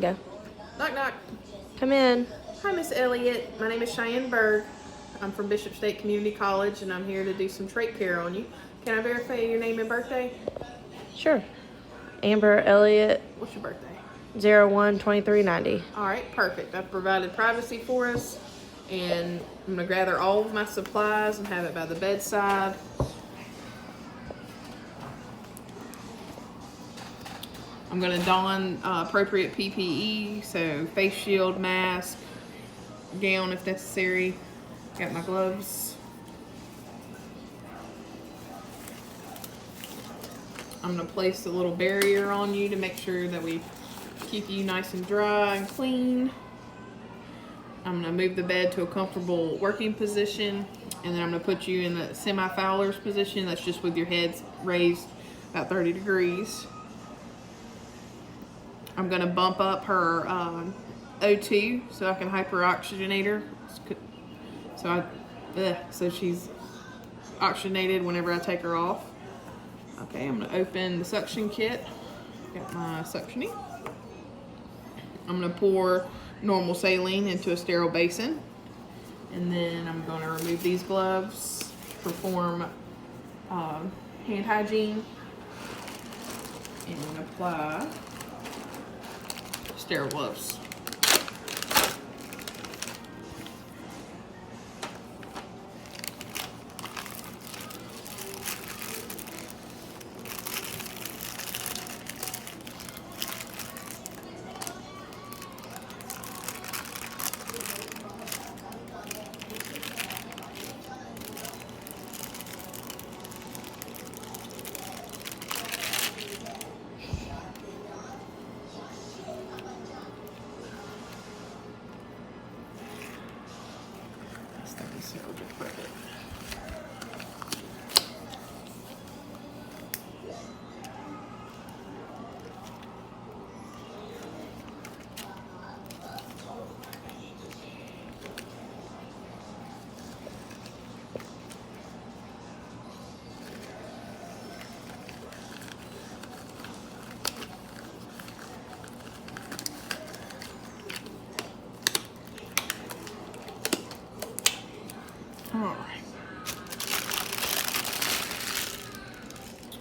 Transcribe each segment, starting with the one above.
Go. Knock, knock. Come in. Hi, Miss Elliott. My name is Cheyenne Berg. I'm from Bishop State Community College, and I'm here to do some trait care on you. Can I verify your name and birthday? Sure. Amber Elliott, What's your birthday? 01-23-90. All right, perfect. I've provided privacy for us, and I'm going to gather all of my supplies and have it by the bedside. I'm going to don appropriate PPE, so face shield, mask, gown if necessary. Got my gloves. I'm going to place a little barrier on you to make sure that we keep you nice and dry and clean. I'm going to move the bed to a comfortable working position, and then I'm going to put you in the semi-Fowler's position. That's just with your head raised about 30 degrees. I'm going to bump up her O2 so I can hyperoxygenate her. So she's oxygenated whenever I take her off. Okay, I'm going to open the suction kit. Got my suctioning. I'm going to pour normal saline into a sterile basin. And then I'm going to remove these gloves, perform hand hygiene, and apply sterile gloves.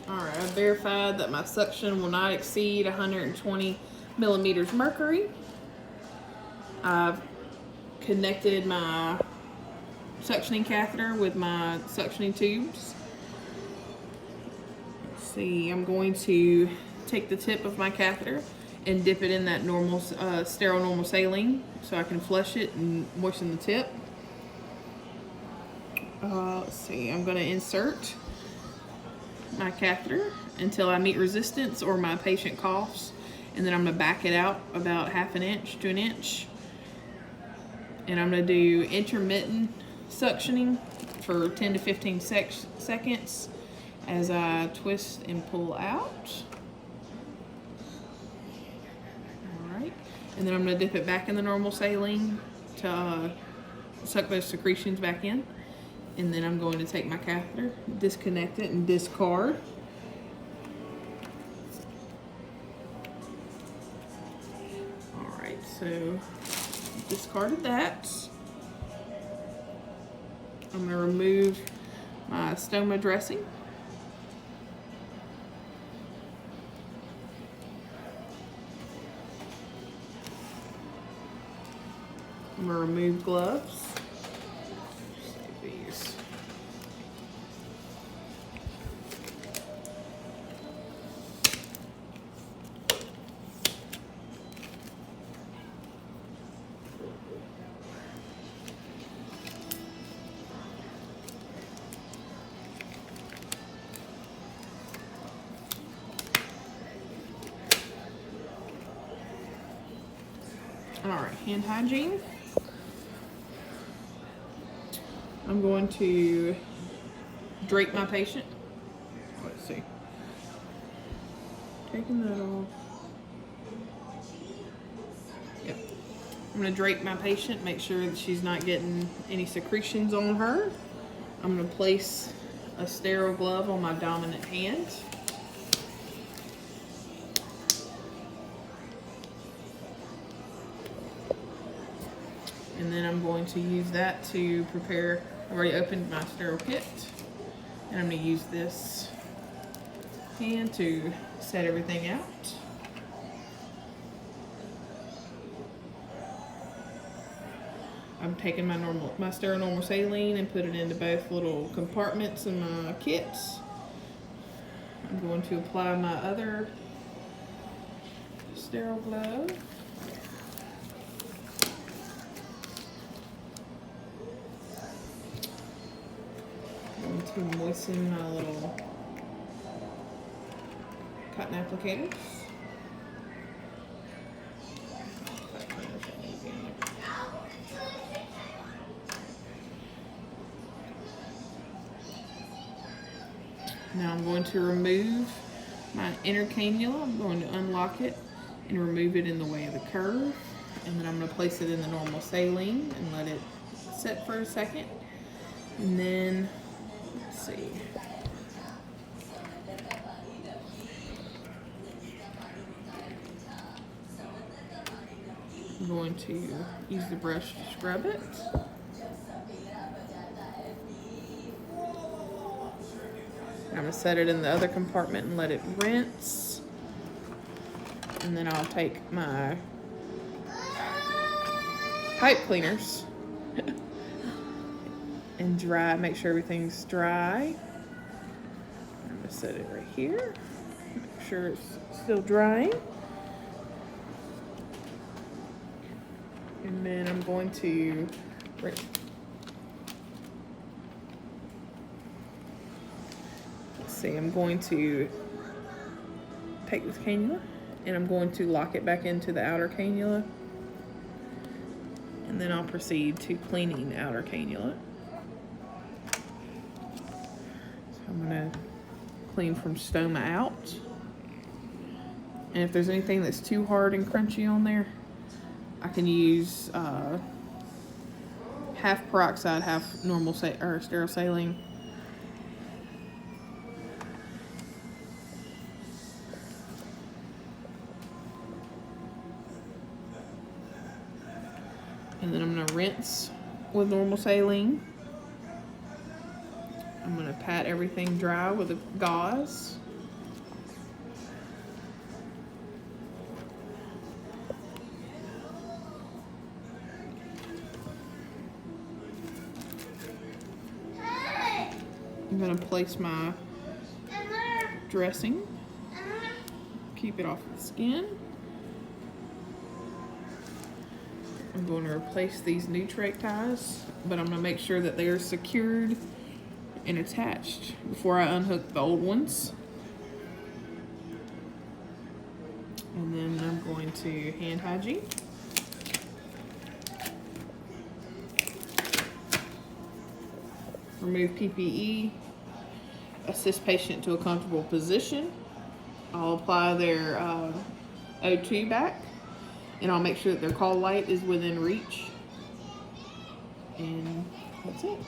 Alright, I verified that my suction will not exceed 120 millimeters mercury. I've connected my suctioning catheter with my suctioning tubes. Let's see, I'm going to take the tip of my catheter and dip it in that normal, sterile normal saline so I can flush it and moisten the tip. Let's see, I'm going to insert my catheter until I meet resistance or my patient coughs, and then I'm going to back it out about half an inch to an inch, and I'm going to do intermittent suctioning for 10 to 15 seconds as I twist and pull out. Alright, and then I'm going to dip it back in the normal saline to suck those secretions back in. And then I'm going to take my catheter, disconnect it, and discard. Alright, so discarded that. I'm going to remove my stoma dressing. I'm going to remove gloves. Alright, hand hygiene. I'm going to drape my patient. Let's see. Taking that off. Yep. I'm going to drape my patient, make sure that she's not getting any secretions on her. I'm going to place a sterile glove on my dominant hand. And then I'm going to use that to prepare. I've already opened my sterile kit, and I'm going to use this hand to set everything out. I'm taking my sterile normal saline and put it into both little compartments in my kits. I'm going to apply my other sterile glove. I'm going to moisten my little cotton applicators. Now I'm going to remove my inner cannula. I'm going to unlock it and remove it in the way of the curve. And then I'm going to place it in the normal saline and let it sit for a second. And then, let's see. I'm going to use the brush to scrub it. I'm going to set it in the other compartment and let it rinse. And then I'll take my pipe cleaners and make sure everything's dry. I'm going to set it right here. Make sure it's still drying. And then I'm going to I'm going to take this cannula and I'm going to lock it back into the outer cannula, and then I'll proceed to cleaning the outer cannula. So I'm going to clean from stoma out, and if there's anything that's too hard and crunchy on there, I can use half peroxide, half normal sterile saline. And then I'm going to rinse with normal saline. I'm going to pat everything dry with a gauze. I'm going to place my dressing. Keep it off the skin. I'm going to replace these Nutrake ties, but I'm going to make sure that they are secured and attached before I unhook the old ones. And then I'm going to hand hygiene. Remove PPE. Assist patient to a comfortable position. I'll apply their O2 back. And I'll make sure that their call light is within reach. And that's it.